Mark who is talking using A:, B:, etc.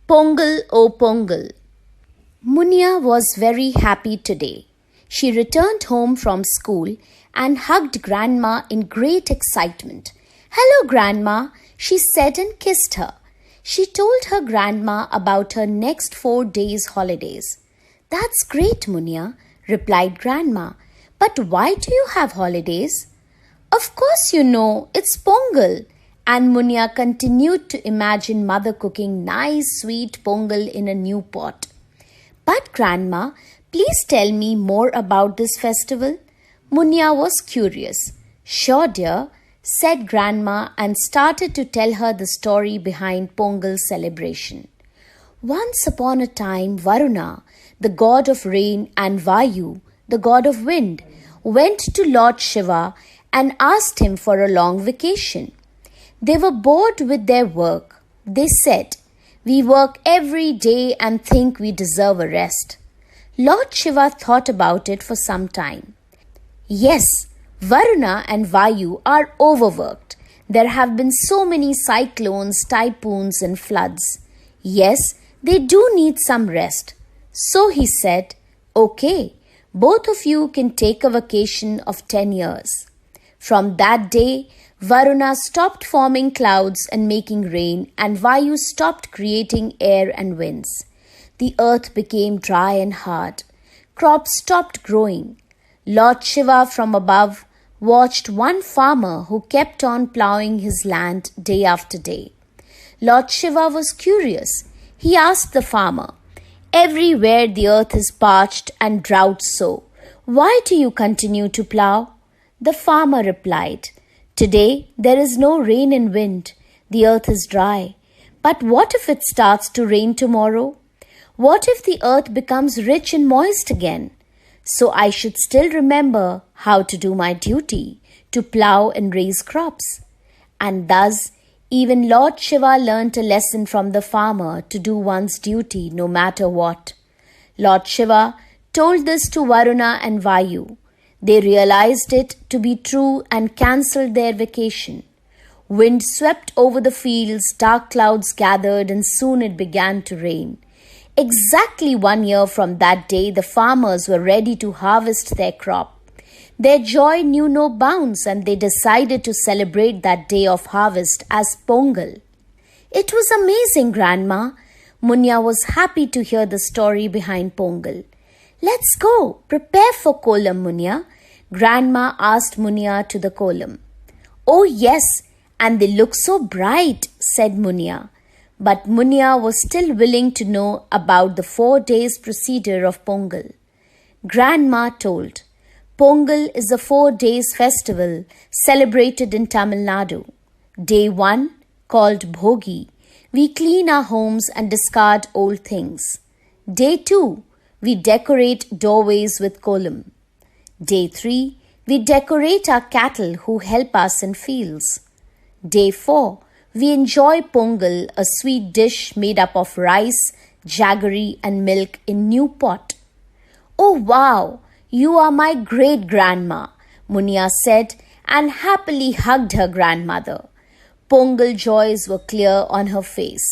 A: Pongal, O Pongal. Munya was very happy today. She returned home from school and hugged Grandma in great excitement. "Hello, Grandma," she said and kissed her. She told her grandma about her next 4 days' holidays. "That's great, Munya," replied Grandma. "But why do you have holidays?" "Of course you know, it's Pongal." And Munya continued to imagine mother cooking nice sweet pongal in a new pot. "But Grandma, please tell me more about this festival." Munya was curious. "Sure, dear," said Grandma and started to tell her the story behind Pongal celebration. Once upon a time, Varuna, the god of rain, and Vayu, the god of wind, went to Lord Shiva and asked him for a long vacation. They were bored with their work. They said, "We work every day and think we deserve a rest." Lord Shiva thought about it for some time. "Yes, Varuna and Vayu are overworked. There have been so many cyclones, typhoons, and floods. Yes, they do need some rest." So he said, "Okay, both of you can take a vacation of 10 years. From that day, Varuna stopped forming clouds and making rain, and Vayu stopped creating air and winds. The earth became dry and hard. Crops stopped growing. Lord Shiva from above watched one farmer who kept on plowing his land day after day. Lord Shiva was curious. He asked the farmer, "Everywhere the earth is parched and drought so, why do you continue to plow?" The farmer replied, "Today there is no rain and wind. The earth is dry. But what if it starts to rain tomorrow? What if the earth becomes rich and moist again? So I should still remember how to do my duty, to plow and raise crops." And thus, even Lord Shiva learnt a lesson from the farmer to do one's duty no matter what. Lord Shiva told this to Varuna and Vayu. They realized it to be true and cancelled their vacation. Wind swept over the fields, dark clouds gathered, and soon it began to rain. Exactly 1 year from that day, the farmers were ready to harvest their crop. Their joy knew no bounds, and they decided to celebrate that day of harvest as Pongal. "It was amazing, Grandma." Munya was happy to hear the story behind Pongal. "Let's go. Prepare for kolam, Munya." Grandma asked Munya to the kolam. "Oh yes, and they look so bright," said Munya. But Munya was still willing to know about the 4 days procedure of Pongal. Grandma told, "Pongal is a 4 days festival celebrated in Tamil Nadu. Day 1, called Bhogi, we clean our homes and discard old things. Day 2, we decorate doorways with kolam. Day 3, we decorate our cattle who help us in fields. Day 4, we enjoy Pongal, a sweet dish made up of rice, jaggery, and milk in new pot." "Oh wow, you are my great grandma," Munya said and happily hugged her grandmother. Pongal joys were clear on her face.